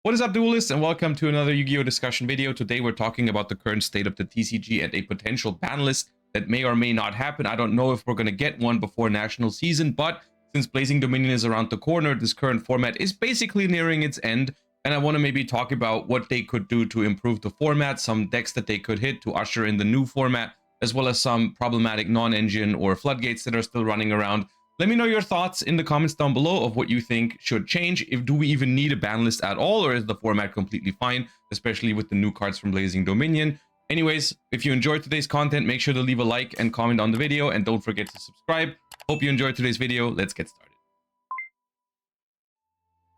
What is up, duelists, and welcome to another Yu-Gi-Oh! Discussion video. Today we're talking about the current state of the TCG and a potential ban list that may or may not happen. I don't know if we're going to get one before national season, but since Blazing Dominion is around the corner, this current format is basically nearing its end, and I want to maybe talk about what they could do to improve the format, some decks that they could hit to usher in the new format, as well as some problematic non-engine or floodgates that are still running around. Let me know your thoughts in the comments down below of what you think should change. Do we even need a ban list at all, or is the format completely fine, especially with the new cards from Blazing Dominion? Anyways, if you enjoyed today's content, make sure to leave a like and comment on the video, and don't forget to subscribe. Hope you enjoyed today's video. Let's get started.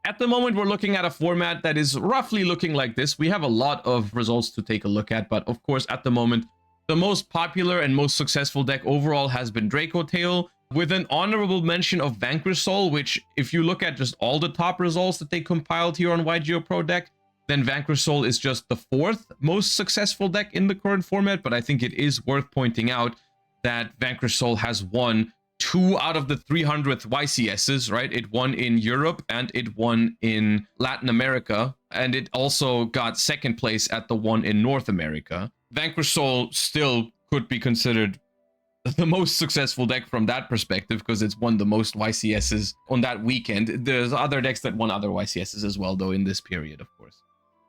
At the moment, we're looking at a format that is roughly looking like this. We have a lot of results to take a look at, but of course, at the moment, the most popular and most successful deck overall has been Draco Tail, with an honorable mention of Vanquish Soul, which, if you look at just all the top results that they compiled here on yugioh Pro Deck, then Vanquish Soul is just the fourth most successful deck in the current format. But I think it is worth pointing out that Vanquish Soul has won 2 out of the 300th YCSs, right? It won in Europe and it won in Latin America, and it also got second place at the one in North America. Vanquish Soul still could be considered the most successful deck from that perspective, because it's won the most YCSs on that weekend. There's other decks that won other YCSs as well, though, in this period, of course.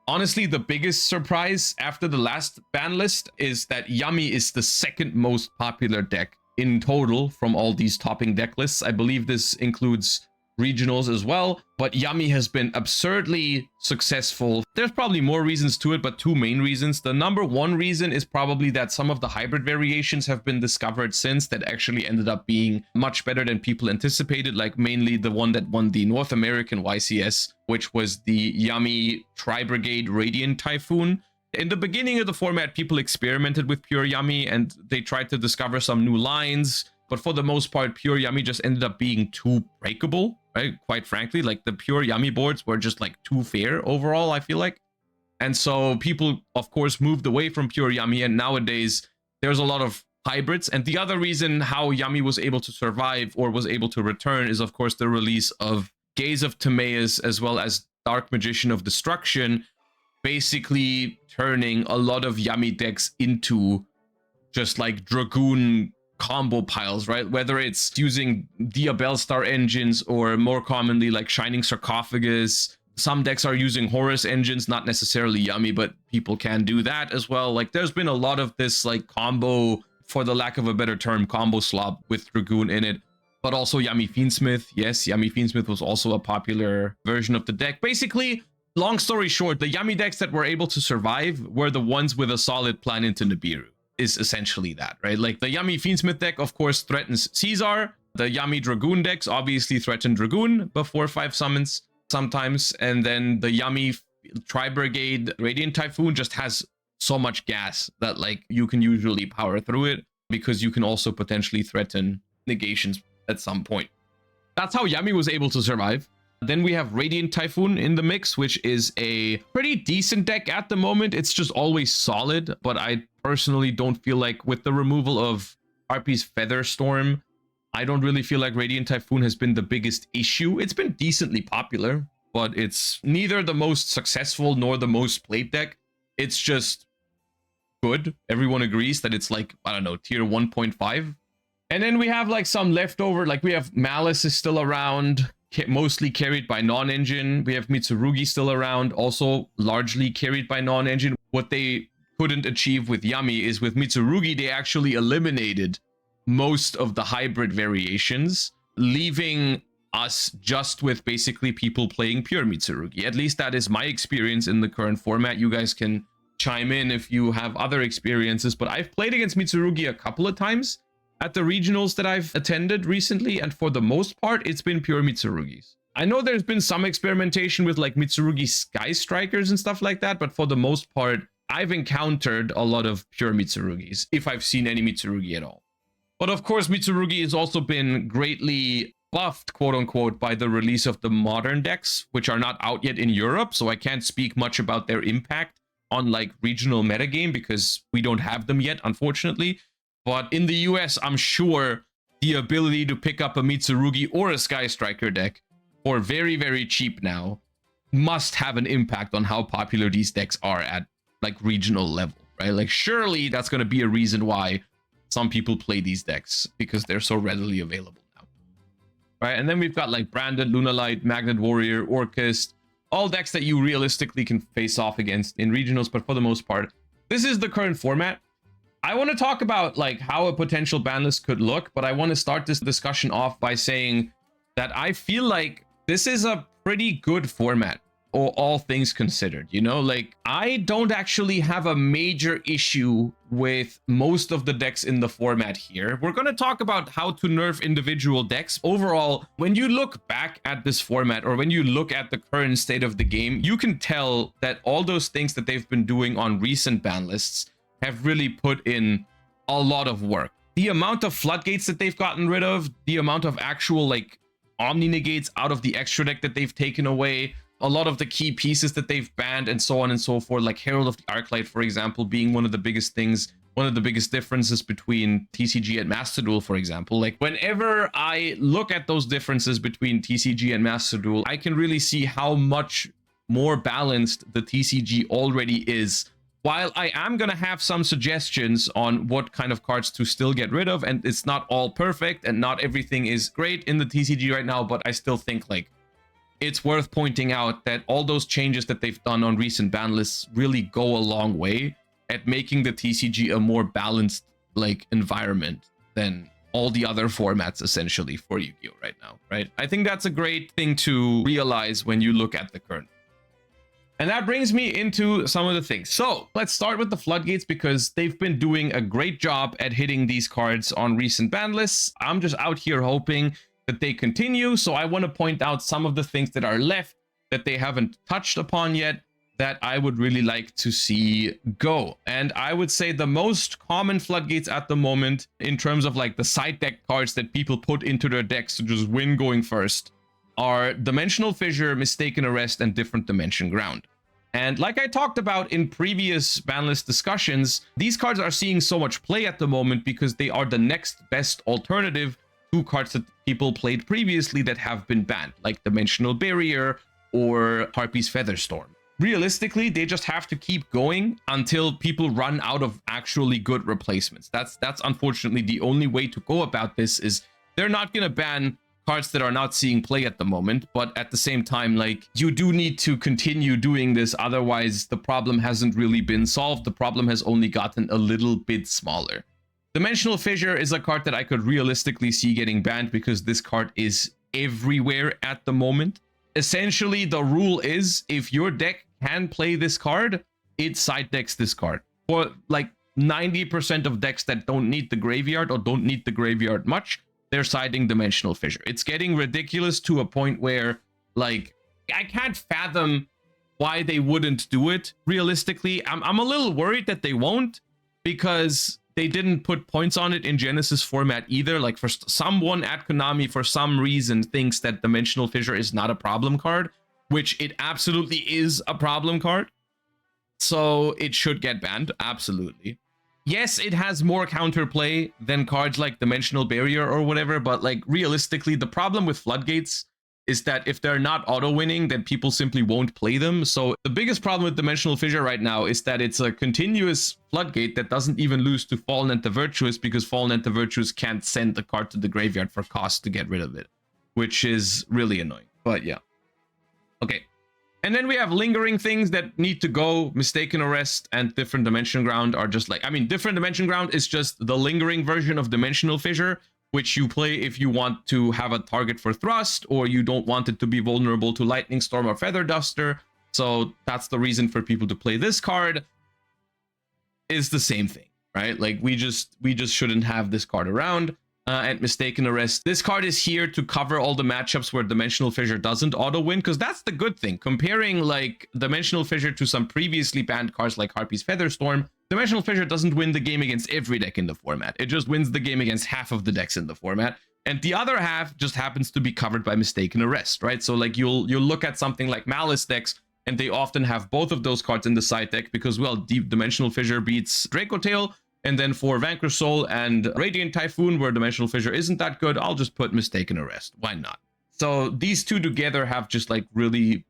Honestly, the biggest surprise after the last ban list is that Yummy is the second most popular deck in total from all these topping deck lists. I believe this includes regionals as well, but Yummy has been absurdly successful. There's probably more reasons to it, but 2 main reasons. The number 1 reason is probably that some of the hybrid variations have been discovered since that actually ended up being much better than people anticipated, like mainly the one that won the North American YCS, which was the Yummy Tri-Brigade Radiant Typhoon. In the beginning of the format, people experimented with pure Yummy and they tried to discover some new lines, but for the most part, pure Yummy just ended up being too breakable, right? Quite frankly, like the pure Yummy boards were just like too fair overall, I feel like. And so people, of course, moved away from pure Yummy, and nowadays there's a lot of hybrids. And the other reason how Yummy was able to survive or was able to return is, of course, the release of Gaze of Timaeus as well as Dark Magician of Destruction, basically turning a lot of Yummy decks into just like Dragoon combo piles, right? Whether it's using Diabellstar engines or more commonly like Shining Sarcophagus. Some decks are using Horus engines, not necessarily Yummy, but people can do that as well. Like there's been a lot of this like combo, for the lack of a better term, combo slop with Dragoon in it. But also Yummy Fiendsmith. Yes, Yummy Fiendsmith was also a popular version of the deck. Basically, long story short, the Yummy decks that were able to survive were the ones with a solid plan into Nibiru. Is essentially that, right? Like the Yummy Fiendsmith deck, of course, threatens Caesar. The Yummy Dragoon decks obviously threaten Dragoon before 5 summons sometimes. And then the Yummy Tri-Brigade Radiant Typhoon just has so much gas that like you can usually power through it, because you can also potentially threaten negations at some point. That's how Yummy was able to survive. Then we have Radiant Typhoon in the mix, which is a pretty decent deck at the moment. It's just always solid, but I personally don't feel like, with the removal of RP's Featherstorm, I don't really feel like Radiant Typhoon has been the biggest issue. It's been decently popular, but it's neither the most successful nor the most played deck. It's just good. Everyone agrees that it's like, I don't know, tier 1.5. And then we have like some leftover, like we have Malice is still around, mostly carried by non-engine. We have Mitsurugi still around, also largely carried by non-engine. What they couldn't achieve with Yummy is with Mitsurugi, they actually eliminated most of the hybrid variations, leaving us just with basically people playing pure Mitsurugi. At least that is my experience in the current format. You guys can chime in if you have other experiences, but I've played against Mitsurugi a couple of times at the regionals that I've attended recently, and for the most part, it's been pure Mitsurugis. I know there's been some experimentation with like Mitsurugi Sky Strikers and stuff like that, but for the most part, I've encountered a lot of pure Mitsurugis, if I've seen any Mitsurugi at all. But of course, Mitsurugi has also been greatly buffed, quote unquote, by the release of the modern decks, which are not out yet in Europe, so I can't speak much about their impact on like regional metagame because we don't have them yet, unfortunately. But in the US, I'm sure the ability to pick up a Mitsurugi or a Sky Striker deck for very, very cheap now must have an impact on how popular these decks are at like regional level, right? Like surely that's going to be a reason why some people play these decks, because they're so readily available now, right? And then we've got like Branded, Lunalight, Magnet Warrior, Orcust, all decks that you realistically can face off against in regionals, but for the most part, this is the current format. I want to talk about like how a potential ban list could look, but I want to start this discussion off by saying that I feel like this is a pretty good format, or all things considered, you know? Like, I don't actually have a major issue with most of the decks in the format here. We're going to talk about how to nerf individual decks. Overall, when you look back at this format, or when you look at the current state of the game, you can tell that all those things that they've been doing on recent ban lists have really put in a lot of work. The amount of floodgates that they've gotten rid of, the amount of actual like omni negates out of the extra deck that they've taken away, a lot of the key pieces that they've banned, and so on and so forth, like Herald of the Arclight, for example, being one of the biggest things, one of the biggest differences between TCG and Master Duel, for example. Like, whenever I look at those differences between TCG and Master Duel, I can really see how much more balanced the TCG already is. While I am going to have some suggestions on what kind of cards to still get rid of, and it's not all perfect and not everything is great in the TCG right now, but I still think like it's worth pointing out that all those changes that they've done on recent ban lists really go a long way at making the TCG a more balanced like environment than all the other formats essentially for Yu-Gi-Oh right now, right? I think that's a great thing to realize when you look at the current. And that brings me into some of the things. So let's start with the floodgates, because they've been doing a great job at hitting these cards on recent ban lists. I'm just out here hoping that they continue. So I want to point out some of the things that are left that they haven't touched upon yet that I would really like to see go. And I would say the most common floodgates at the moment, in terms of like the side deck cards that people put into their decks to just win going first, are Dimensional Fissure, Mistaken Arrest, and Different Dimension Ground. And like I talked about in previous ban list discussions, these cards are seeing so much play at the moment because they are the next best alternative to cards that people played previously that have been banned, like Dimensional Barrier or Harpy's Featherstorm. Realistically, they just have to keep going until people run out of actually good replacements. That's unfortunately the only way to go about this. Is they're not going to ban cards that are not seeing play at the moment, but at the same time, like, you do need to continue doing this, otherwise the problem hasn't really been solved. The problem has only gotten a little bit smaller. Dimensional Fissure is a card that I could realistically see getting banned because this card is everywhere at the moment. Essentially, the rule is if your deck can play this card, it side decks this card. For like 90% of decks that don't need the graveyard or don't need the graveyard much, they're siding Dimensional Fissure. It's getting ridiculous to a point where, like, I can't fathom why they wouldn't do it realistically. I'm a little worried that they won't, because they didn't put points on it in Genesis format either. Like, for someone at Konami, for some reason, thinks that Dimensional Fissure is not a problem card, which it absolutely is a problem card. So it should get banned, absolutely. Yes, it has more counterplay than cards like Dimensional Barrier or whatever, but like realistically, the problem with floodgates is that if they're not auto-winning, then people simply won't play them. So the biggest problem with Dimensional Fissure right now is that it's a continuous floodgate that doesn't even lose to Fallen and the Virtuous, because Fallen and the Virtuous can't send the card to the graveyard for cost to get rid of it, which is really annoying. But yeah. Okay. And then we have lingering things that need to go. Mistaken Arrest and Different Dimension Ground are just like, I mean, Different Dimension Ground is just the lingering version of Dimensional Fissure, which you play if you want to have a target for thrust, or you don't want it to be vulnerable to Lightning Storm or Feather Duster. So that's the reason for people to play this card. Is the same thing, right? Like, we just shouldn't have this card around. And Mistaken Arrest, this card is here to cover all the matchups where Dimensional Fissure doesn't auto-win, because that's the good thing. Comparing like Dimensional Fissure to some previously banned cards like Harpy's Featherstorm, Dimensional Fissure doesn't win the game against every deck in the format. It just wins the game against half of the decks in the format, and the other half just happens to be covered by Mistaken Arrest, right? So like you'll look at something like Malice decks, and they often have both of those cards in the side deck because, well, Deep Dimensional Fissure beats Draco Tail. And then for Vanquish Soul and Radiant Typhoon, where Dimensional Fissure isn't that good, I'll just put Mistaken Arrest. Why not? So these two together have just like really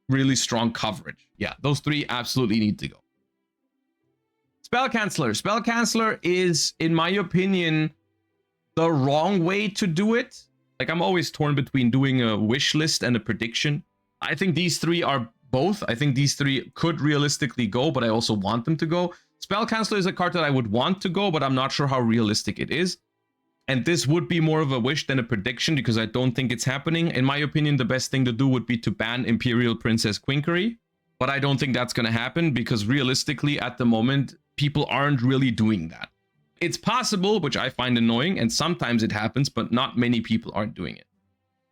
really strong coverage. Yeah, those 3 absolutely need to go. Spell Canceller. Spell Canceller is, in my opinion, the wrong way to do it. Like, I'm always torn between doing a wish list and a prediction. I think these 3 are both. I think these 3 could realistically go, but I also want them to go. Spell Canceller is a card that I would want to go, but I'm not sure how realistic it is. And this would be more of a wish than a prediction because I don't think it's happening. In my opinion, the best thing to do would be to ban Imperial Princess Quinkery. But I don't think that's going to happen because realistically, at the moment, people aren't really doing that. It's possible, which I find annoying, and sometimes it happens, but not many people aren't doing it.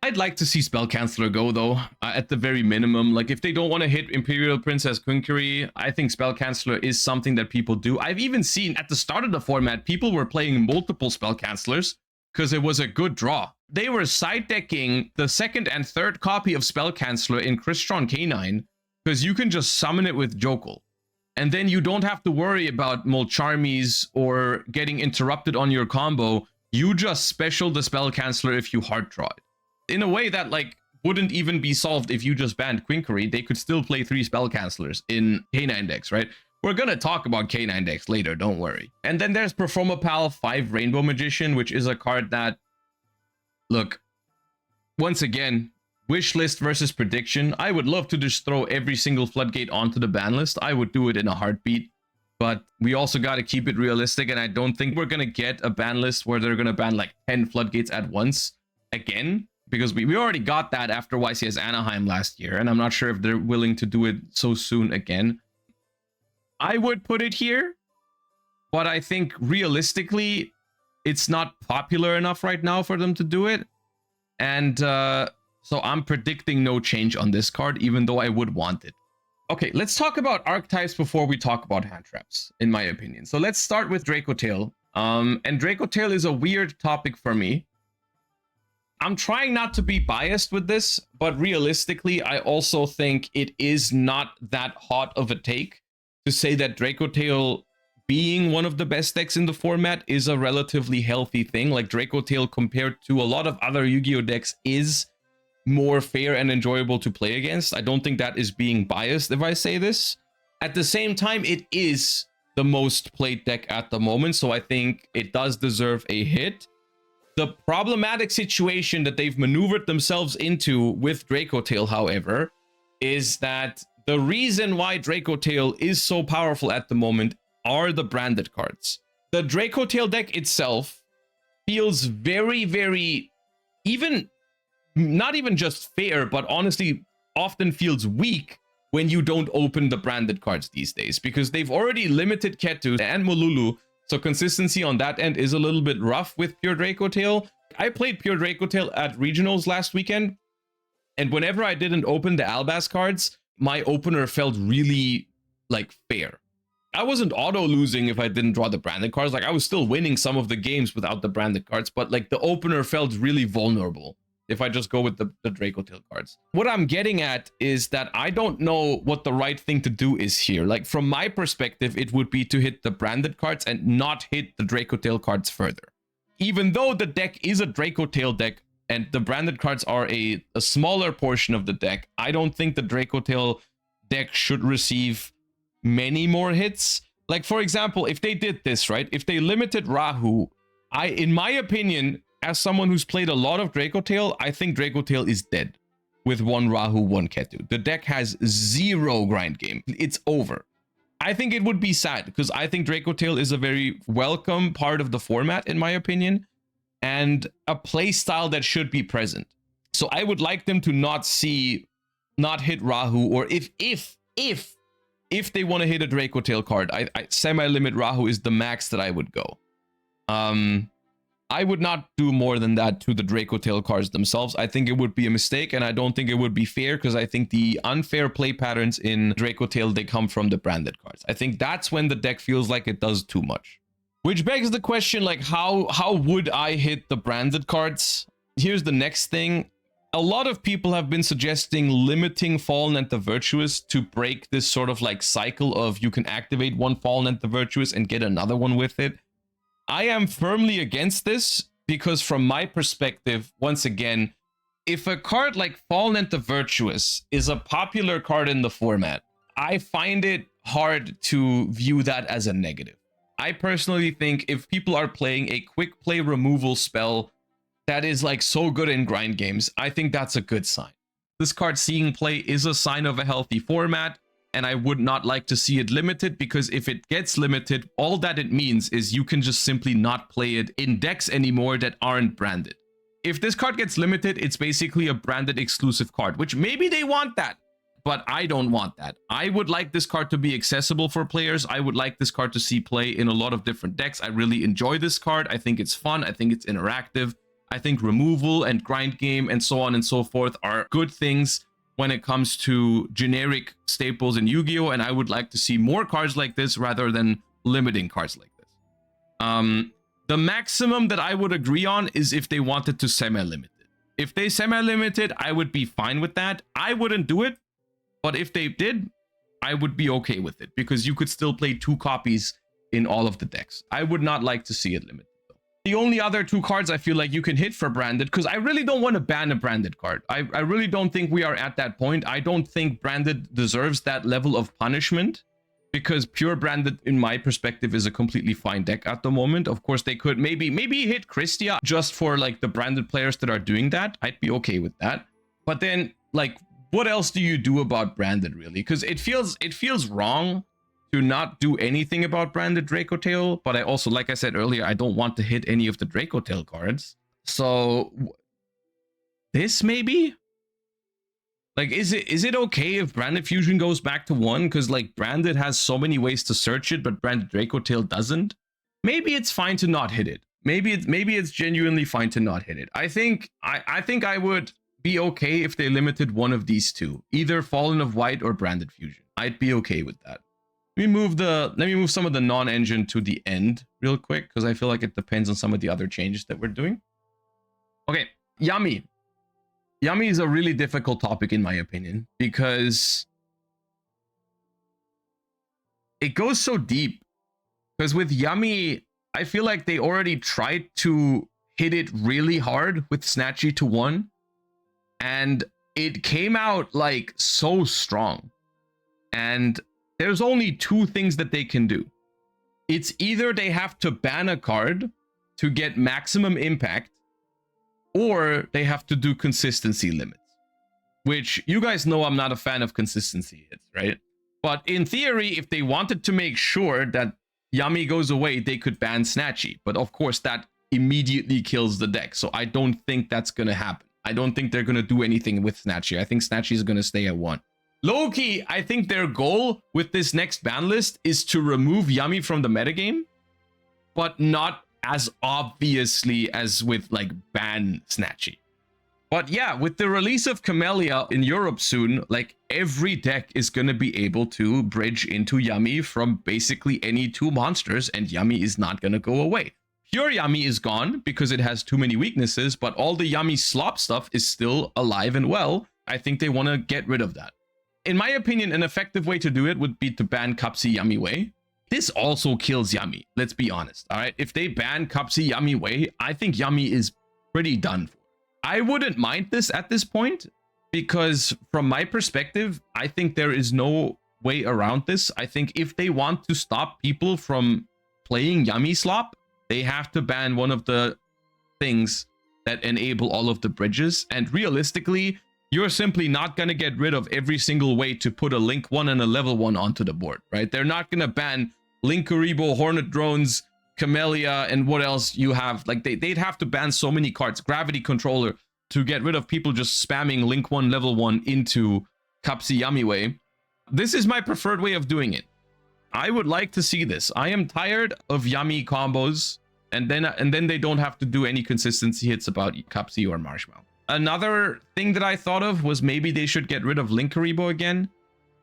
I'd like to see Spell Canceller go, though, at the very minimum. Like, if they don't want to hit Imperial Princess Quinkery, I think Spell Canceller is something that people do. I've even seen, at the start of the format, people were playing multiple Spell Cancellers because it was a good draw. They were side decking the 2nd and 3rd copy of Spell Canceller in Crystron K9 because you can just summon it with Jokul. And then you don't have to worry about Molcharmies or getting interrupted on your combo. You just special the Spell Canceller if you hard draw it. In a way that, like, wouldn't even be solved if you just banned Quinkery. They could still play 3 Spell Cancellers in K9 decks, right? We're gonna talk about K9 decks later, don't worry. And then there's Performapal 5 Rainbow Magician, which is a card that, look, once again, wish list versus prediction. I would love to just throw every single floodgate onto the ban list. I would do it in a heartbeat. But we also got to keep it realistic, and I don't think we're gonna get a ban list where they're gonna ban like 10 floodgates at once again. Because we already got that after YCS Anaheim last year, and I'm not sure if they're willing to do it so soon again. I would put it here, but I think realistically, it's not popular enough right now for them to do it. And so I'm predicting no change on this card, even though I would want it. Okay, let's talk about archetypes before we talk about hand traps, in my opinion. So let's start with Dracotail. And Dracotail is a weird topic for me. I'm trying not to be biased with this, but realistically, I also think it is not that hot of a take to say that Dracotail being one of the best decks in the format is a relatively healthy thing. Like, Dracotail compared to a lot of other Yu-Gi-Oh decks is more fair and enjoyable to play against. I don't think that is being biased if I say this. At the same time, it is the most played deck at the moment, so I think it does deserve a hit. The problematic situation that they've maneuvered themselves into with Dracotail, however, is that the reason why Dracotail is so powerful at the moment are the branded cards. The Dracotail deck itself feels very, very, even, not even just fair, but honestly often feels weak when you don't open the branded cards these days, because they've already limited Ketu and Molulu. So consistency on that end is a little bit rough with Pure Dracotail. I played Pure Dracotail at Regionals last weekend, and whenever I didn't open the Albaz cards, my opener felt really, like, fair. I wasn't auto-losing if I didn't draw the branded cards. Like, I was still winning some of the games without the branded cards, but, like, the opener felt really vulnerable if I just go with the Dracotail cards. What I'm getting at is that I don't know what the right thing to do is here. Like, from my perspective, it would be to hit the branded cards and not hit the Dracotail cards further. Even though the deck is a Dracotail deck and the branded cards are a smaller portion of the deck, I don't think the Dracotail deck should receive many more hits. Like, for example, if they did this, right? If they limited Rahu, in my opinion, as someone who's played a lot of Dracotail, I think Dracotail is dead with 1 Rahu, 1 Ketu. The deck has 0 grind game. It's over. I think it would be sad because I think Dracotail is a very welcome part of the format, in my opinion, and a play style that should be present. So I would like them to not hit Rahu, or if they want to hit a Dracotail card, I semi-limit Rahu is the max that I would go. I would not do more than that to the Dracotail cards themselves. I think it would be a mistake, and I don't think it would be fair, because I think the unfair play patterns in Dracotail, they come from the branded cards. I think that's when the deck feels like it does too much. Which begs the question, like, how would I hit the branded cards? Here's the next thing. A lot of people have been suggesting limiting Fallen and the Virtuous to break this sort of like cycle of you can activate 1 Fallen and the Virtuous and get another one with it. I am firmly against this because from my perspective, once again, if a card like Fallen and the Virtuous is a popular card in the format, I find it hard to view that as a negative. I personally think if people are playing a quick play removal spell that is like so good in grind games, I think that's a good sign. This card seeing play is a sign of a healthy format, and I would not like to see it limited, because if it gets limited, all that it means is you can just simply not play it in decks anymore that aren't branded. If this card gets limited, it's basically a branded exclusive card, which maybe they want that, but I don't want that. I would like this card to be accessible for players. I would like this card to see play in a lot of different decks. I really enjoy this card. I think it's fun. I think it's interactive. I think removal and grind game and so on and so forth are good things when it comes to generic staples in Yu-Gi-Oh! And I would like to see more cards like this rather than limiting cards like this. The maximum that I would agree on is if they wanted to semi-limit it. If they semi-limited, I would be fine with that. I wouldn't do it, but if they did, I would be okay with it, because you could still play 2 copies in all of the decks. I would not like to see it limited, though. The only other 2 cards I feel like you can hit for branded, because I really don't want to ban a branded card. I really don't think we are at that point. I don't think branded deserves that level of punishment, because pure branded, in my perspective, is a completely fine deck at the moment. Of course, they could maybe hit Christia just for like the branded players that are doing that. I'd be okay with that. But then, like, what else do you do about branded, really? Because it feels wrong to not do anything about branded Draco Tail. But I also, like I said earlier, I don't want to hit any of the Draco Tail cards. So this maybe? Like, is it okay if Branded Fusion goes back to 1? Because, like, Branded has so many ways to search it, but Branded Draco Tail doesn't. Maybe it's fine to not hit it. Maybe it's genuinely fine to not hit it. I think I would be okay if they limited one of these 2. Either Fallen of White or Branded Fusion. I'd be okay with that. Let me move some of the non-engine to the end real quick, because I feel like it depends on some of the other changes that we're doing. Okay, Yummy. Yummy is a really difficult topic, in my opinion, because it goes so deep. Because with Yummy, I feel like they already tried to hit it really hard with Snatchy to 1, and it came out like so strong. And there's only 2 things that they can do. It's either they have to ban a card to get maximum impact, or they have to do consistency limits, which you guys know I'm not a fan of consistency hits, right? But in theory, if they wanted to make sure that Yummy goes away, they could ban Snatchy. But of course, that immediately kills the deck. So I don't think that's going to happen. I don't think they're going to do anything with Snatchy. I think Snatchy is going to stay at 1. Low-key, I think their goal with this next ban list is to remove Yummy from the metagame, but not as obviously as with like ban Snatchy. But yeah, with the release of Camellia in Europe soon, like every deck is going to be able to bridge into Yummy from basically any 2 monsters, and Yummy is not going to go away. Pure Yummy is gone because it has too many weaknesses, but all the Yummy slop stuff is still alive and well. I think they want to get rid of that. In my opinion, an effective way to do it would be to ban Cupsy Yummy Way. This also kills Yummy, let's be honest, all right? If they ban Cupsy Yummy Way, I think Yummy is pretty done for. I wouldn't mind this at this point, because from my perspective, I think there is no way around this. I think if they want to stop people from playing Yummy Slop, they have to ban one of the things that enable all of the bridges. And realistically, you're simply not going to get rid of every single way to put a Link 1 and a level 1 onto the board, right? They're not going to ban Linkuriboh, Hornet Drones, Camellia, and what else you have. Like, they'd have to ban so many cards, Gravity Controller, to get rid of people just spamming Link 1, level 1 into Cupsy Yummy Way. This is my preferred way of doing it. I would like to see this. I am tired of Yummy combos, and then they don't have to do any consistency hits about Cupsy or Marshmallow. Another thing that I thought of was maybe they should get rid of Linkuriboh again.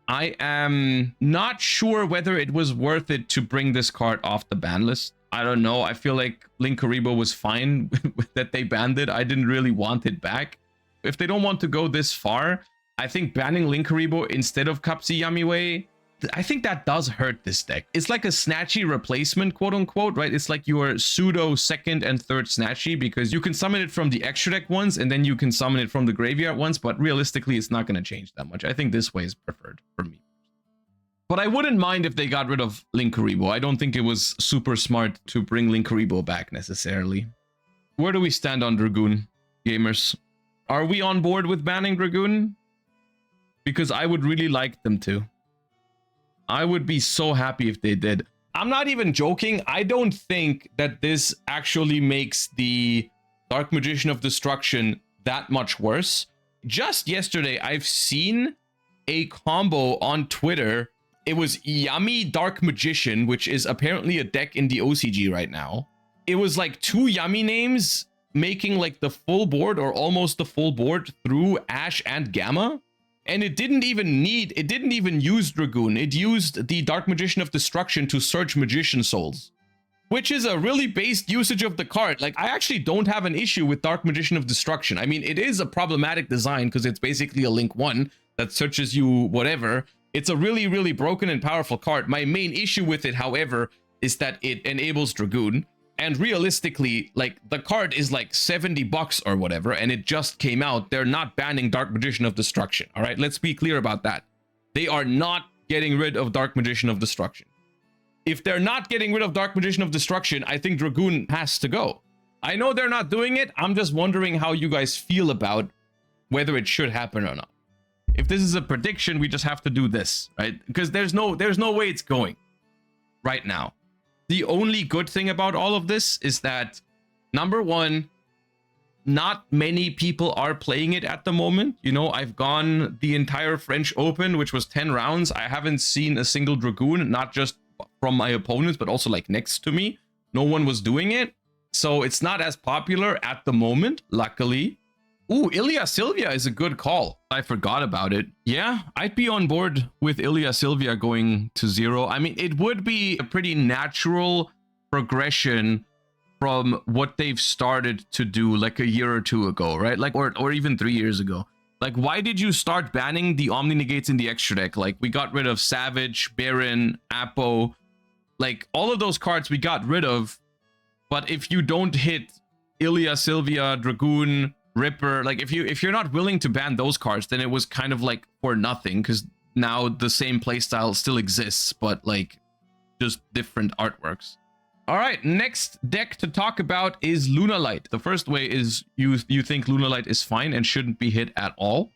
I am not sure whether it was worth it to bring this card off the ban list. I don't know. I feel like Linkuriboh was fine that they banned it. I didn't really want it back. If they don't want to go this far, I think banning Linkuriboh instead of Cupsy Yummy Way I think that does hurt this deck. It's like a snatchy replacement, quote unquote, right? It's like your pseudo second and third snatchy, because you can summon it from the extra deck ones and then you can summon it from the graveyard ones, but realistically it's not going to change that much. I think this way is preferred for me. But I wouldn't mind if they got rid of Linkuriboh. I don't think it was super smart to bring Linkuriboh back necessarily. Where do we stand on Dragoon, gamers? Are we on board with banning Dragoon? Because I would really like them to. I would be so happy if they did. I'm not even joking. I don't think that this actually makes the Dark Magician of Destruction that much worse. Just yesterday, I've seen a combo on Twitter. It was Yummy Dark Magician, which is apparently a deck in the OCG right now. It was like 2 Yummy names making like the full board or almost the full board through Ash and Gamma. And it didn't even use Dragoon. It used the Dark Magician of Destruction to search Magician Souls, which is a really based usage of the card. Like, I actually don't have an issue with Dark Magician of Destruction. I mean, it is a problematic design because it's basically a Link 1 that searches you whatever. It's a really, really broken and powerful card. My main issue with it, however, is that it enables Dragoon. And realistically, like, the card is like $70 or whatever, and it just came out. They're not banning Dark Magician of Destruction. All right, let's be clear about that. They are not getting rid of Dark Magician of Destruction. If they're not getting rid of Dark Magician of Destruction, I think Dragoon has to go. I know they're not doing it. I'm just wondering how you guys feel about whether it should happen or not. If this is a prediction, we just have to do this, right? Because there's no way it's going right now. The only good thing about all of this is that, number one, not many people are playing it at the moment. You know, I've gone the entire French Open, which was 10 rounds. I haven't seen a single Dragoon, not just from my opponents, but also like next to me. No one was doing it. So it's not as popular at the moment, luckily. Ooh, Ilya Sylvia is a good call. I forgot about it. Yeah, I'd be on board with Ilya Sylvia going to 0. I mean, it would be a pretty natural progression from what they've started to do like a year or 2 ago, right? Like, or even 3 years ago. Like, why did you start banning the Omni Negates in the extra deck? Like, we got rid of Savage, Baron, Apo. Like, all of those cards we got rid of. But if you don't hit Ilya Sylvia, Dragoon, Ripper, like if you're not willing to ban those cards, then it was kind of like for nothing, because now the same playstyle still exists, but like just different artworks. All right, next deck to talk about is Lunalight. The first way is you think Lunalight is fine and shouldn't be hit at all,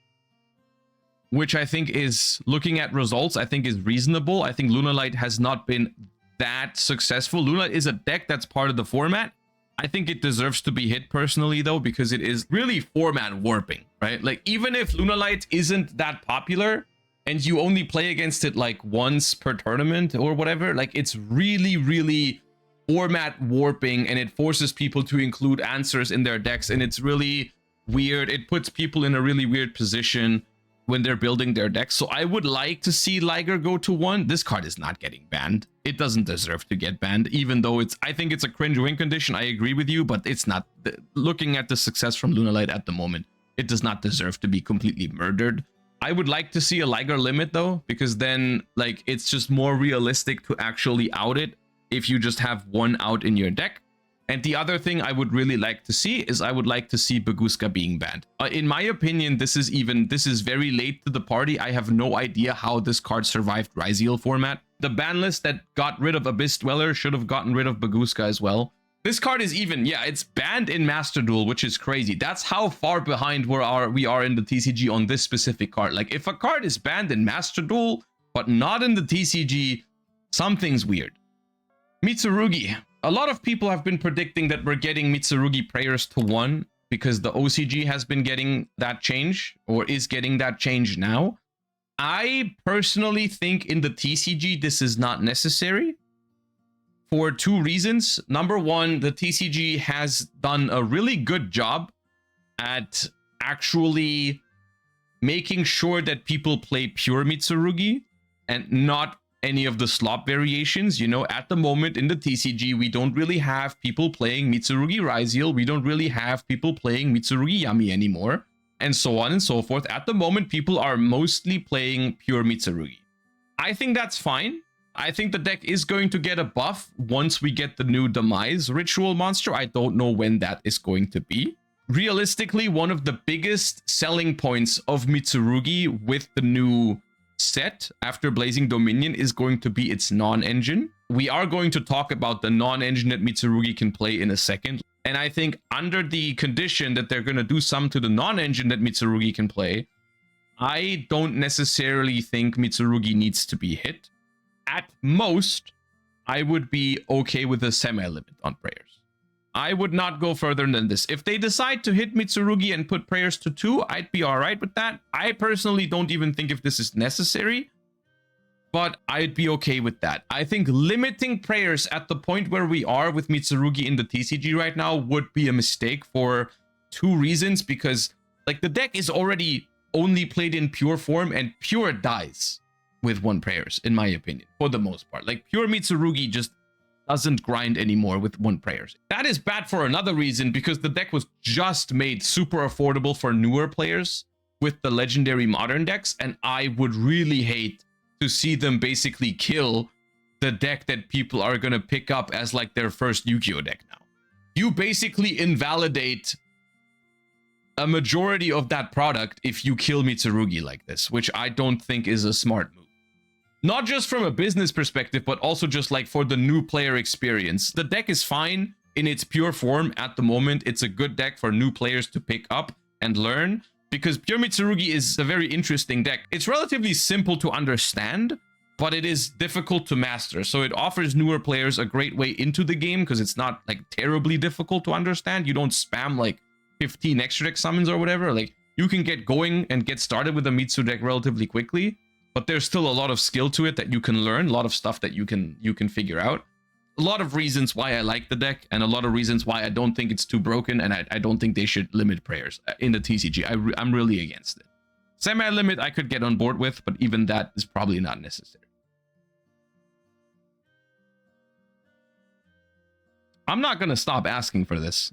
which I think is, looking at results, I think is reasonable. I think Lunalight has not been that successful. Lunalight is a deck that's part of the format. I think it deserves to be hit personally, though, because it is really format warping, right? Like, even if Lunalight isn't that popular and you only play against it like once per tournament or whatever, like, it's really, really format warping, and it forces people to include answers in their decks, and it's really weird. It puts people in a really weird position when they're building their decks. So I would like to see Liger go to 1. This card is not getting banned. It doesn't deserve to get banned, even though I think it's a cringe win condition. I agree with you, but it's not. Looking at the success from Lunalight at the moment, it does not deserve to be completely murdered. I would like to see a Liger limit, though, because then, like, it's just more realistic to actually out it if you just have 1 out in your deck. And the other thing I would really like to see is I would like to see Baguska being banned. In my opinion, this is very late to the party. I have no idea how this card survived Ryziel format. The ban list that got rid of Abyss Dweller should have gotten rid of Baguska as well. This card is even, yeah, it's banned in Master Duel, which is crazy. That's how far behind we are in the TCG on this specific card. Like, if a card is banned in Master Duel, but not in the TCG, something's weird. Mitsurugi. A lot of people have been predicting that we're getting Mitsurugi Prayers to 1 because the OCG has been getting that change, or is getting that change now. I personally think in the TCG this is not necessary for 2 reasons. Number one, the TCG has done a really good job at actually making sure that people play pure Mitsurugi and not any of the slop variations. You know, at the moment in the TCG, we don't really have people playing Mitsurugi Ryziel. We don't really have people playing Mitsurugi Yami anymore, and so on and so forth. At the moment, people are mostly playing pure Mitsurugi. I think that's fine. I think the deck is going to get a buff once we get the new Demise Ritual monster. I don't know when that is going to be. Realistically, one of the biggest selling points of Mitsurugi with the new set after Blazing Dominion is going to be its non-engine. We are going to talk about the non-engine that Mitsurugi can play in a second. And I think under the condition that they're going to do some to the non-engine that Mitsurugi can play, I don't necessarily think Mitsurugi needs to be hit. At most, I would be okay with a semi-limit on prayers. I would not go further than this. If they decide to hit Mitsurugi and put prayers to 2, I'd be all right with that. I personally don't even think if this is necessary, but I'd be okay with that. I think limiting prayers at the point where we are with Mitsurugi in the TCG right now would be a mistake for 2 reasons, because like the deck is already only played in pure form, and pure dies with 1 prayers, in my opinion, for the most part. Like pure Mitsurugi just doesn't grind anymore with 1 prayers. That is bad for another reason, because the deck was just made super affordable for newer players with the legendary modern decks, and I would really hate to see them basically kill the deck that people are going to pick up as like their first Yu-Gi-Oh deck now. You basically invalidate a majority of that product if you kill Mitsurugi like this, which I don't think is a smart move. Not just from a business perspective, but also just like for the new player experience. The deck is fine in its pure form at the moment. It's a good deck for new players to pick up and learn, because pure Mitsurugi is a very interesting deck. It's relatively simple to understand, but it is difficult to master. So it offers newer players a great way into the game, because it's not like terribly difficult to understand. You don't spam like 15 extra deck summons or whatever. Like you can get going and get started with a Mitsu deck relatively quickly. But there's still a lot of skill to it that you can learn, a lot of stuff that you can figure out. A lot of reasons why I like the deck, and a lot of reasons why I don't think it's too broken, and I don't think they should limit prayers in the TCG. I'm really against it. Semi-limit I could get on board with, but even that is probably not necessary. I'm not going to stop asking for this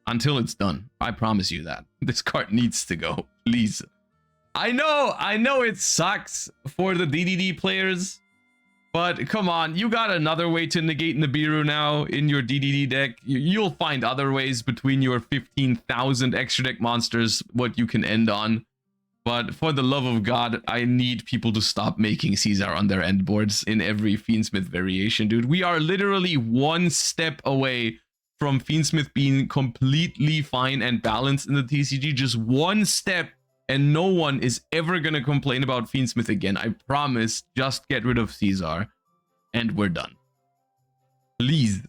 until it's done. I promise you that. This card needs to go, please. I know it sucks for the DDD players, but come on, you got another way to negate Nibiru now in your DDD deck. You'll find other ways between your 15,000 extra deck monsters what you can end on. But for the love of God, I need people to stop making Caesar on their end boards in every Fiendsmith variation, dude. We are literally 1 step away from Fiendsmith being completely fine and balanced in the TCG. Just 1 step. And no one is ever going to complain about Fiendsmith again. I promise. Just get rid of Caesar. And we're done. Please.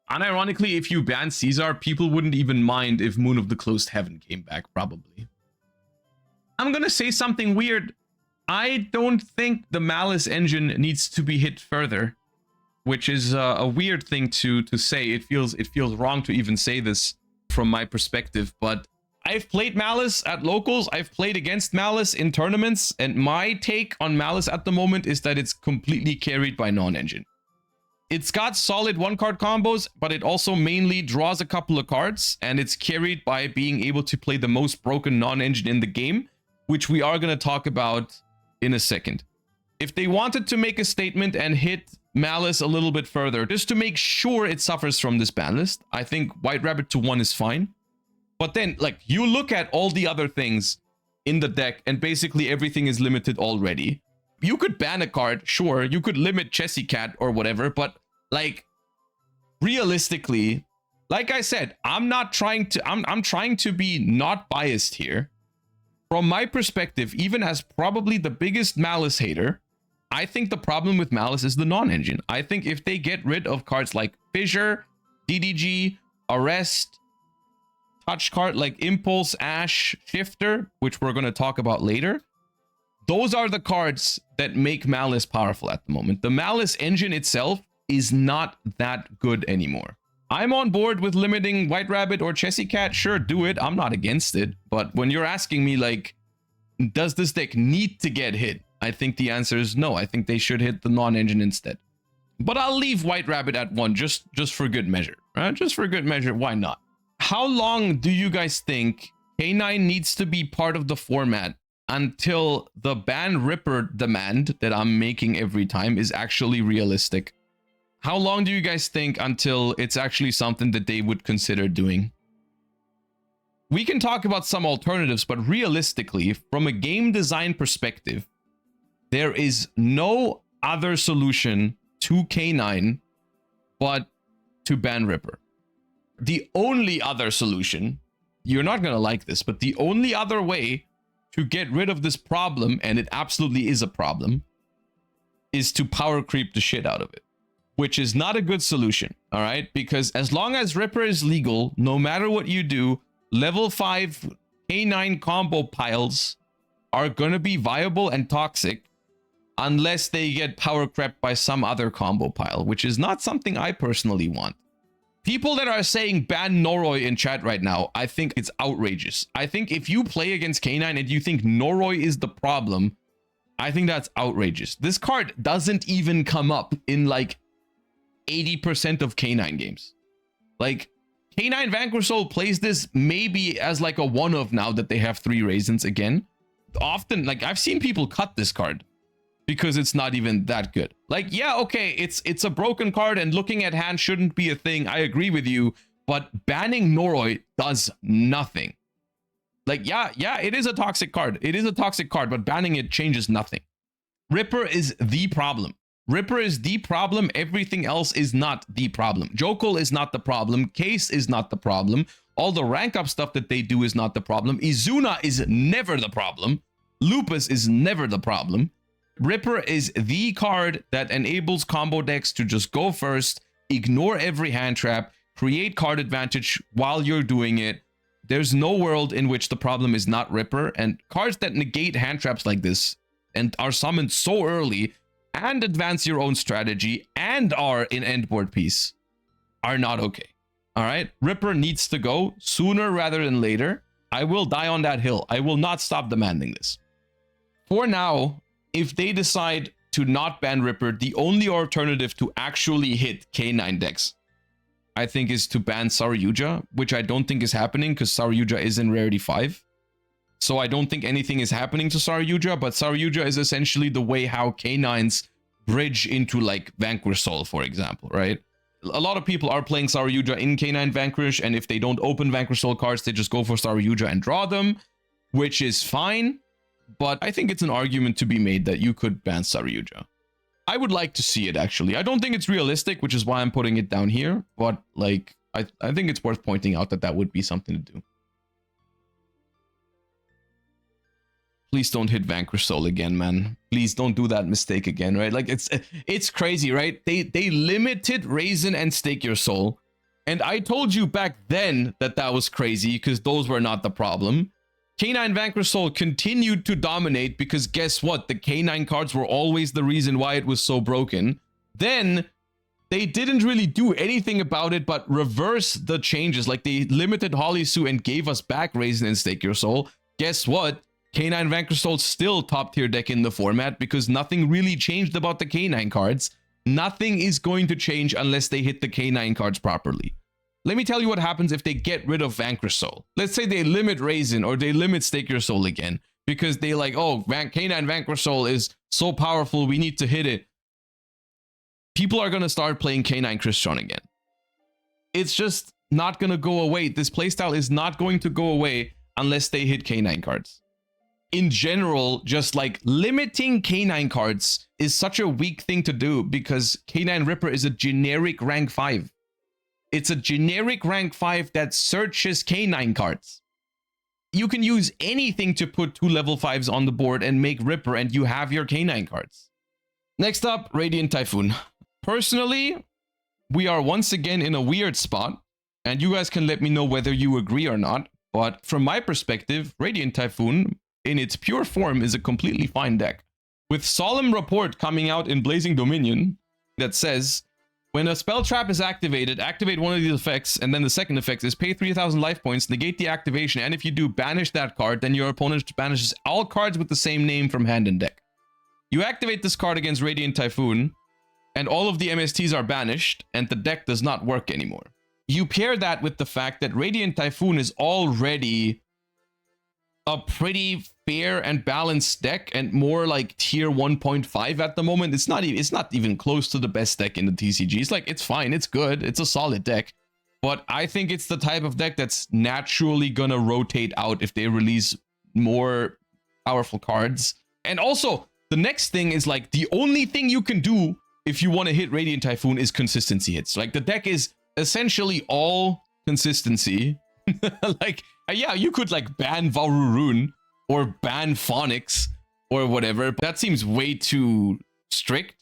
Unironically, if you ban Caesar, people wouldn't even mind if Moon of the Closed Heaven came back, probably. I'm going to say something weird. I don't think the Malice engine needs to be hit further. Which is a weird thing to say. It feels wrong to even say this from my perspective, but I've played Malice at locals, I've played against Malice in tournaments, and my take on Malice at the moment is that it's completely carried by non-engine. It's got solid 1-card combos, but it also mainly draws a couple of cards, and it's carried by being able to play the most broken non-engine in the game, which we are going to talk about in a second. If they wanted to make a statement and hit Malice a little bit further, just to make sure it suffers from this ban list, I think White Rabbit to 1 is fine. But then, like, you look at all the other things in the deck, and basically everything is limited already. You could ban a card, sure. You could limit Chessy Cat or whatever, but, like, realistically, like I said, I'm trying to be not biased here. From my perspective, even as probably the biggest Malice hater, I think the problem with Malice is the non-engine. I think if they get rid of cards like Fissure, DDG, Arrest, touch card like Impulse, Ash, Shifter, which we're going to talk about later. Those are the cards that make Malice powerful at the moment. The Malice engine itself is not that good anymore. I'm on board with limiting White Rabbit or Chessy Cat. Sure, do it. I'm not against it. But when you're asking me, like, does this deck need to get hit? I think the answer is no. I think they should hit the non-engine instead. But I'll leave White Rabbit at 1 just for good measure. Right? Just for good measure, why not? How long do you guys think K9 needs to be part of the format until the ban Ripper demand that I'm making every time is actually realistic. How long do you guys think until it's actually something that they would consider doing? We can talk about some alternatives, but realistically, from a game design perspective, there is no other solution to K9 but to ban Ripper. The only other solution, you're not going to like this, but the only other way to get rid of this problem, and it absolutely is a problem, is to power creep the shit out of it, which is not a good solution, all right? Because as long as Ripper is legal, no matter what you do, level 5 K9 combo piles are going to be viable and toxic unless they get power crept by some other combo pile, which is not something I personally want. People that are saying ban Noroi in chat right now, I think it's outrageous. I think if you play against K9 and you think Noroi is the problem, I think that's outrageous. This card doesn't even come up in like 80% of K9 games. Like, K9 Vanquish Soul plays this maybe as like a one-of now that they have 3 raisins again. Often, like, I've seen people cut this card because it's not even that good. Like, yeah, okay, it's a broken card and looking at hand shouldn't be a thing. I agree with you, but banning Noroi does nothing. Like, yeah, it is a toxic card. It is a toxic card, but banning it changes nothing. Ripper is the problem. Ripper is the problem. Everything else is not the problem. Jokul is not the problem. Case is not the problem. All the rank up stuff that they do is not the problem. Izuna is never the problem. Lupus is never the problem. Ripper is the card that enables combo decks to just go first, ignore every hand trap, create card advantage while you're doing it. There's no world in which the problem is not Ripper, and cards that negate hand traps like this and are summoned so early and advance your own strategy and are in endboard piece are not okay. All right, Ripper needs to go sooner rather than later. I will die on that hill. I will not stop demanding this. For now, if they decide to not ban Ripper, the only alternative to actually hit K9 decks, I think, is to ban Saryuja, which I don't think is happening because Saryuja is in rarity 5. So I don't think anything is happening to Saryuja, but Saryuja is essentially the way how K9s bridge into like Vanquish Soul, for example, right? A lot of people are playing Saryuja in K9 Vanquish, and if they don't open Vanquish Soul cards, they just go for Saryuja and draw them, which is fine. But I think it's an argument to be made that you could ban Saryuja. I would like to see it, actually. I don't think it's realistic, which is why I'm putting it down here. But, like, I think it's worth pointing out that that would be something to do. Please don't hit Vanquish Soul again, man. Please don't do that mistake again, right? Like, it's crazy, right? They limited Raisin and Stake Your Soul. And I told you back then that that was crazy because those were not the problem. K9 Vanquish Soul continued to dominate because guess what? The K9 cards were always the reason why it was so broken. Then they didn't really do anything about it but reverse the changes. Like they limited Holisu and gave us back Raisin and Stake Your Soul. Guess what? K9 Vanquish Soul still top tier deck in the format because nothing really changed about the K9 cards. Nothing is going to change unless they hit the K9 cards properly. Let me tell you what happens if they get rid of Vanquish Soul. Let's say they limit Raisin or they limit Stake Your Soul again because they like, oh, K9 Vanquish Soul is so powerful, we need to hit it. People are going to start playing K9 Christian again. It's just not going to go away. This playstyle is not going to go away unless they hit K9 cards. In general, just like limiting K9 cards is such a weak thing to do because K9 Ripper is a generic rank 5. It's a generic rank 5 that searches K9 cards. You can use anything to put 2 level 5s on the board and make Ripper and you have your K9 cards. Next up, Radiant Typhoon. Personally, we are once again in a weird spot, and you guys can let me know whether you agree or not. But from my perspective, Radiant Typhoon, in its pure form, is a completely fine deck. With Solemn Report coming out in Blazing Dominion that says, when a spell trap is activated, activate one of these effects, and then the second effect is pay 3,000 life points, negate the activation, and if you do, banish that card, then your opponent banishes all cards with the same name from hand and deck. You activate this card against Radiant Typhoon, and all of the MSTs are banished, and the deck does not work anymore. You pair that with the fact that Radiant Typhoon is already a pretty fair and balanced deck, and more like tier 1.5 at the moment. It's not even close to the best deck in the TCG. It's like, it's fine, it's good, it's a solid deck. But I think it's the type of deck that's naturally gonna rotate out if they release more powerful cards. And also, the next thing is like, the only thing you can do if you want to hit Radiant Typhoon is consistency hits. Like, the deck is essentially all consistency. Like, yeah, you could like ban Varurun or ban Phonics or whatever. That seems way too strict.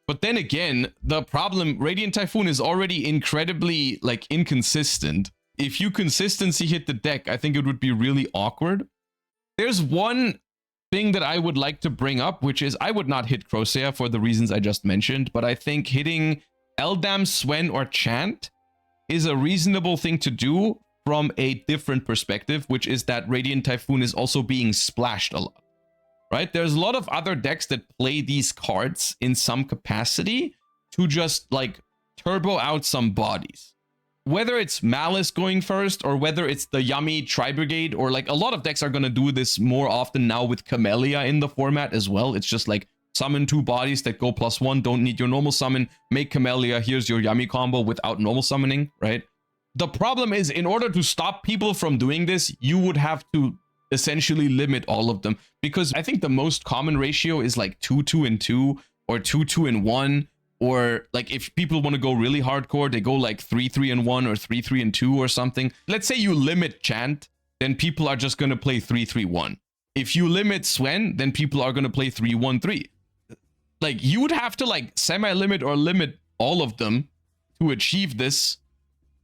But then again, the problem, Radiant Typhoon is already incredibly like inconsistent. If you consistency hit the deck, I think it would be really awkward. There's one thing that I would like to bring up, which is I would not hit Crocea for the reasons I just mentioned, but I think hitting Eldam, Swen, or Chant is a reasonable thing to do from a different perspective, which is that Radiant Typhoon is also being splashed a lot, right? There's a lot of other decks that play these cards in some capacity to just like turbo out some bodies. Whether it's Malice going first, or whether it's the Yummy Tri-Brigade, or like a lot of decks are going to do this more often now with Camellia in the format as well. It's just like summon 2 bodies that go +1, don't need your normal summon, make Camellia, here's your Yummy combo without normal summoning, right? The problem is, in order to stop people from doing this, you would have to essentially limit all of them, because I think the most common ratio is like 2-2-2 or 2-2-1. Or like if people want to go really hardcore, they go like 3-3-1 or 3-3-2 or something. Let's say you limit Chant, then people are just going to play 3-3-1. If you limit Swen, then people are going to play 3-1-3. Like, you would have to like semi-limit or limit all of them to achieve this.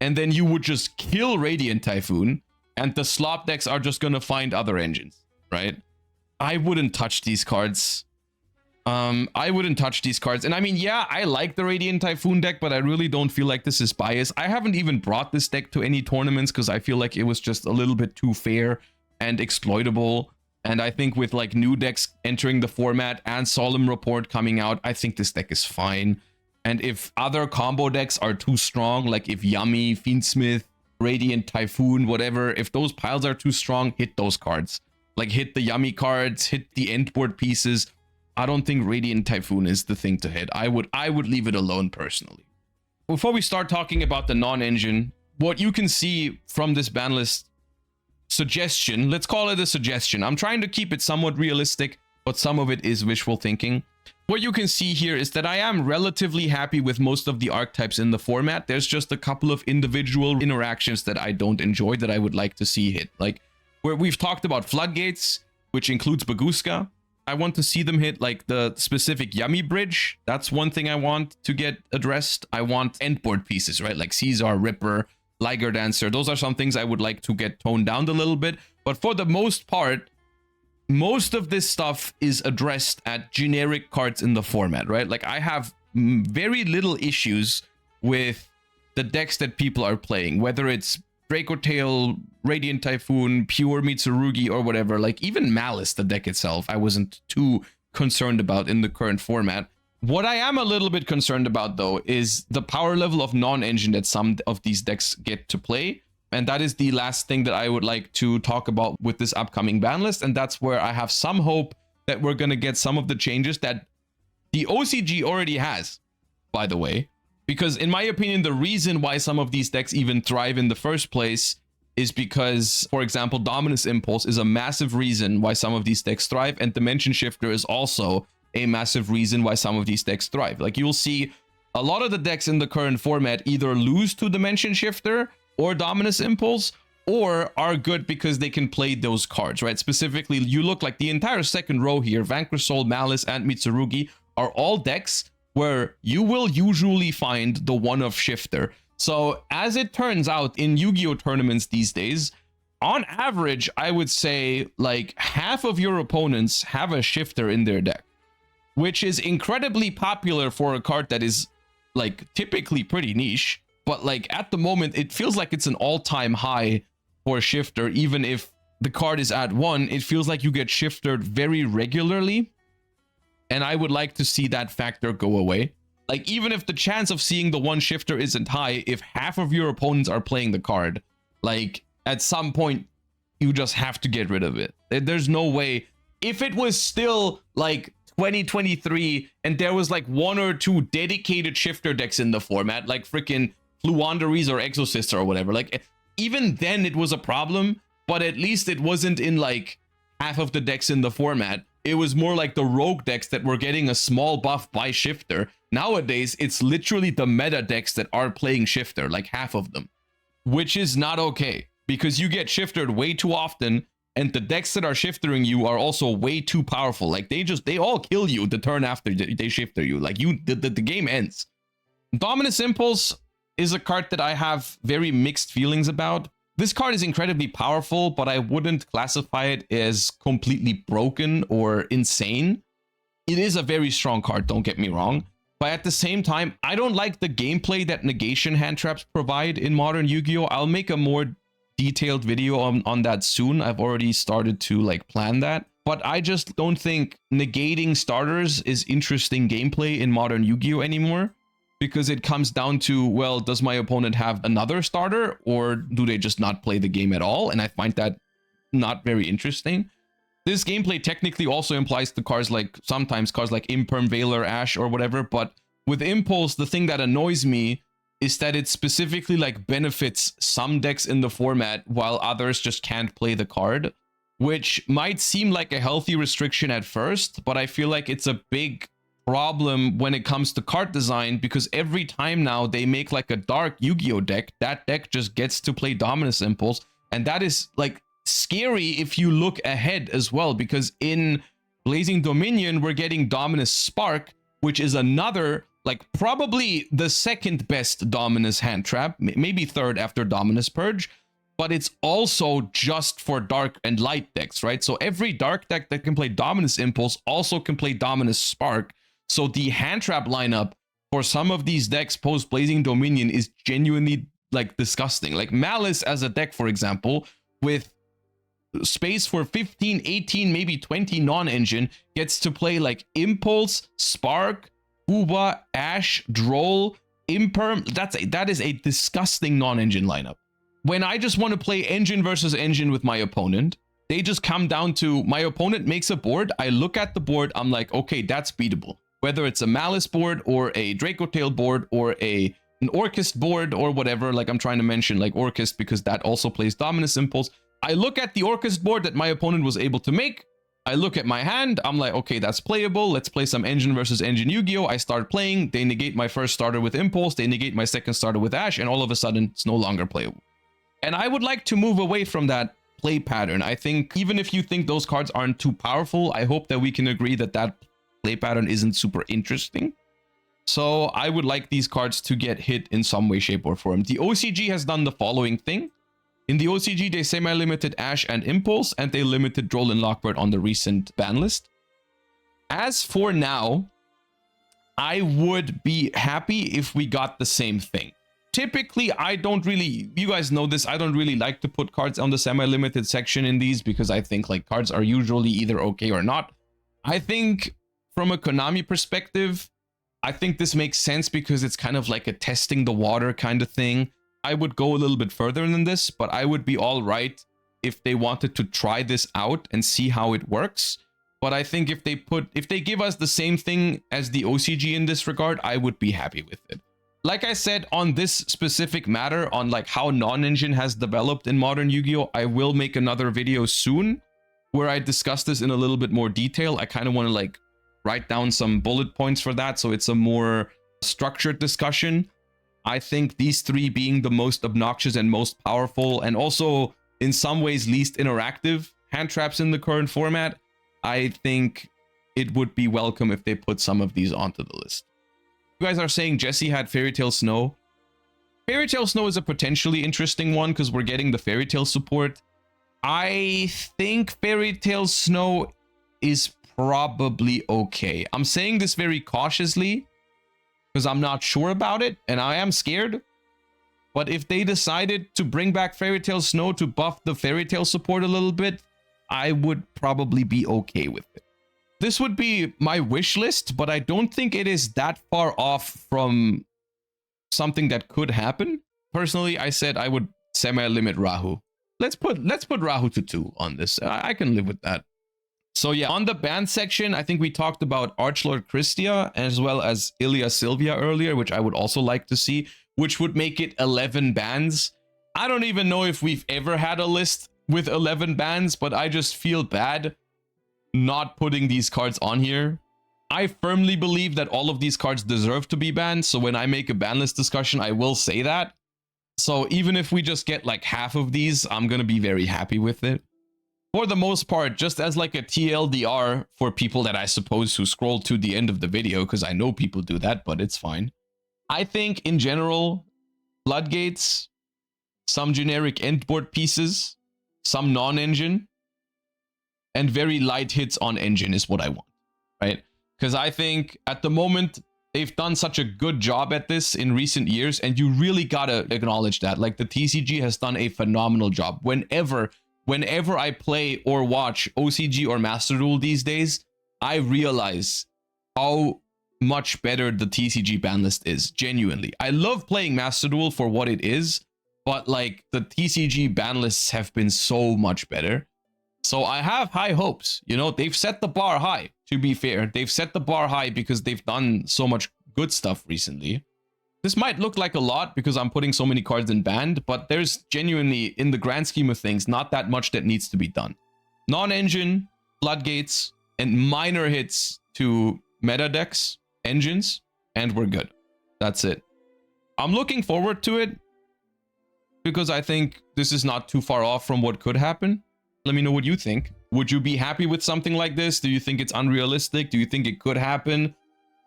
And then you would just kill Radiant Typhoon, and the slop decks are just going to find other engines, right? I wouldn't touch these cards. I wouldn't touch these cards. And I mean, yeah, I like the Radiant Typhoon deck, but I really don't feel like this is biased. I haven't even brought this deck to any tournaments because I feel like it was just a little bit too fair and exploitable. And I think with like new decks entering the format and Solemn Report coming out, I think this deck is fine. And if other combo decks are too strong, like if Yummy, Fiendsmith, Radiant Typhoon, whatever, if those piles are too strong, hit those cards. Like, hit the Yummy cards, hit the end board pieces. I don't think Radiant Typhoon is the thing to hit. I would leave it alone personally. Before we start talking about the non-engine, what you can see from this ban list suggestion, let's call it a suggestion. I'm trying to keep it somewhat realistic, but some of it is wishful thinking. What you can see here is that I am relatively happy with most of the archetypes in the format. There's just a couple of individual interactions that I don't enjoy that I would like to see hit. Like, where we've talked about Floodgates, which includes Baguska. I want to see them hit like the specific Yummy bridge. That's one thing I want to get addressed. I want endboard pieces, right? Like Caesar, Ripper, Liger Dancer. Those are some things I would like to get toned down a little bit. But for the most part, most of this stuff is addressed at generic cards in the format, right? Like, I have very little issues with the decks that people are playing, whether it's Draco Tail, Radiant Typhoon, Pure Mitsurugi, or whatever. Like, even Malice, the deck itself, I wasn't too concerned about in the current format. What I am a little bit concerned about, though, is the power level of non-engine that some of these decks get to play. And that is the last thing that I would like to talk about with this upcoming ban list. And that's where I have some hope that we're going to get some of the changes that the OCG already has, by the way. Because in my opinion, the reason why some of these decks even thrive in the first place is because, for example, Dominus Impulse is a massive reason why some of these decks thrive. And Dimension Shifter is also a massive reason why some of these decks thrive. Like, you'll see a lot of the decks in the current format either lose to Dimension Shifter or Dominus Impulse, or are good because they can play those cards, right? Specifically, you look like the entire second row here, Vanquish Soul, Malice, and Mitsurugi are all decks where you will usually find the one-of Shifter. So as it turns out in Yu-Gi-Oh tournaments these days, on average, I would say like half of your opponents have a Shifter in their deck, which is incredibly popular for a card that is like typically pretty niche. But like at the moment, it feels like it's an all-time high for a Shifter. Even if the card is at 1, it feels like you get shifted very regularly. And I would like to see that factor go away. Like, even if the chance of seeing the one Shifter isn't high, if half of your opponents are playing the card, like at some point, you just have to get rid of it. There's no way. If it was still like 2023 and there was like 1 or 2 dedicated shifter decks in the format, like freaking Fluanderies or Exorcists or whatever, like even then it was a problem, but at least it wasn't in like half of the decks in the format. It was more like the rogue decks that were getting a small buff by shifter. Nowadays, it's literally the meta decks that are playing shifter, like half of them, which is not okay because you get shifted way too often, and the decks that are shiftering you are also way too powerful. Like they all kill you the turn after they shifter you. Like the game ends. Dominus Impulse is a card that I have very mixed feelings about. This card is incredibly powerful, but I wouldn't classify it as completely broken or insane. It is a very strong card, don't get me wrong. But at the same time, I don't like the gameplay that negation hand traps provide in modern Yu-Gi-Oh! I'll make a more detailed video on that soon. I've already started to like plan that. But I just don't think negating starters is interesting gameplay in modern Yu-Gi-Oh! Anymore. Because it comes down to, well, does my opponent have another starter or do they just not play the game at all? And I find that not very interesting. This gameplay technically also implies the cards like, sometimes cards like Imperm, Valor, Ash or whatever. But with Impulse, the thing that annoys me is that it specifically like benefits some decks in the format while others just can't play the card. Which might seem like a healthy restriction at first, but I feel like it's a big problem when it comes to card design, because every time now they make like a dark Yu-Gi-Oh deck, that deck just gets to play Dominus Impulse, and that is like scary if you look ahead as well, because in Blazing Dominion we're getting Dominus Spark, which is another like probably the second best Dominus hand trap, maybe third after Dominus Purge, but it's also just for dark and light decks, right? So every dark deck that can play Dominus Impulse also can play Dominus Spark. So the hand trap lineup for some of these decks post Blazing Dominion is genuinely like disgusting. Like Malice as a deck, for example, with space for 15, 18, maybe 20 non-engine, gets to play like Impulse, Spark, Uba, Ash, Droll, Imperm. That is a disgusting non-engine lineup. When I just want to play engine versus engine with my opponent, they just come down to my opponent makes a board. I look at the board. I'm like, okay, that's beatable. Whether it's a Malice board or a Draco Tail board or an Orchist board or whatever, like I'm trying to mention like Orchist because that also plays Dominus Impulse. I look at the Orchist board that my opponent was able to make. I look at my hand. I'm like, okay, that's playable. Let's play some engine versus engine Yu-Gi-Oh! I start playing. They negate my first starter with Impulse. They negate my second starter with Ash. And all of a sudden, it's no longer playable. And I would like to move away from that play pattern. I think even if you think those cards aren't too powerful, I hope that we can agree that that play pattern isn't super interesting. So I would like these cards to get hit in some way, shape, or form. The OCG has done the following thing. In the OCG, they semi-limited Ash and Impulse, and they limited Droll and Lockbird on the recent ban list. As for now, I would be happy if we got the same thing. Typically, I don't really, you guys know this, I don't really like to put cards on the semi-limited section in these because I think like cards are usually either okay or not. I think from a Konami perspective, I think this makes sense because it's kind of like a testing the water kind of thing. I would go a little bit further than this, but I would be all right if they wanted to try this out and see how it works. But I think if they give us the same thing as the OCG in this regard, I would be happy with it. Like I said, on this specific matter, on like how non-engine has developed in modern Yu-Gi-Oh, I will make another video soon where I discuss this in a little bit more detail. I kind of want to like write down some bullet points for that, so it's a more structured discussion. I think these three being the most obnoxious and most powerful, and also in some ways least interactive hand traps in the current format, I think it would be welcome if they put some of these onto the list. You guys are saying Jesse had Fairy Tail Snow. Fairy Tail Snow is a potentially interesting one because we're getting the Fairy Tail support. I think Fairy Tail Snow is probably okay. I'm saying this very cautiously because I'm not sure about it and I am scared. But if they decided to bring back Fairy Tail Snow to buff the Fairy Tail support a little bit, I would probably be okay with it. This would be my wish list, but I don't think it is that far off from something that could happen. Personally, I said I would semi-limit Rahu. let's put Rahu to 2 on this. I can live with that. So yeah, on the ban section, I think we talked about Archlord Christia as well as Ilya Sylvia earlier, which I would also like to see, which would make it 11 bans. I don't even know if we've ever had a list with 11 bans, but I just feel bad not putting these cards on here. I firmly believe that all of these cards deserve to be banned, so when I make a ban list discussion, I will say that. So even if we just get like half of these, I'm gonna be very happy with it. For the most part, just as like a TLDR for people that I suppose who scroll to the end of the video, because I know people do that, but it's fine. I think in general, floodgates, some generic endboard pieces, some non-engine, and very light hits on engine is what I want, right? Because I think at the moment, they've done such a good job at this in recent years, and you really gotta acknowledge that. Like the TCG has done a phenomenal job. Whenever I play or watch OCG or Master Duel these days, I realize how much better the TCG ban list is, genuinely. I love playing Master Duel for what it is, but like the TCG ban lists have been so much better. So I have high hopes. You know, they've set the bar high, to be fair. They've set the bar high because they've done so much good stuff recently. This might look like a lot because I'm putting so many cards in banned, but there's genuinely, in the grand scheme of things, not that much that needs to be done. Non-engine, floodgates, and minor hits to meta decks, engines, and we're good. That's it. I'm looking forward to it because I think this is not too far off from what could happen. Let me know what you think. Would you be happy with something like this? Do you think it's unrealistic? Do you think it could happen?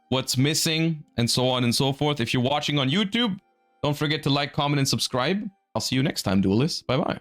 What's missing? And so on and so forth. If you're watching on YouTube, don't forget to like, comment, and subscribe. I'll see you next time, duelists. Bye-bye.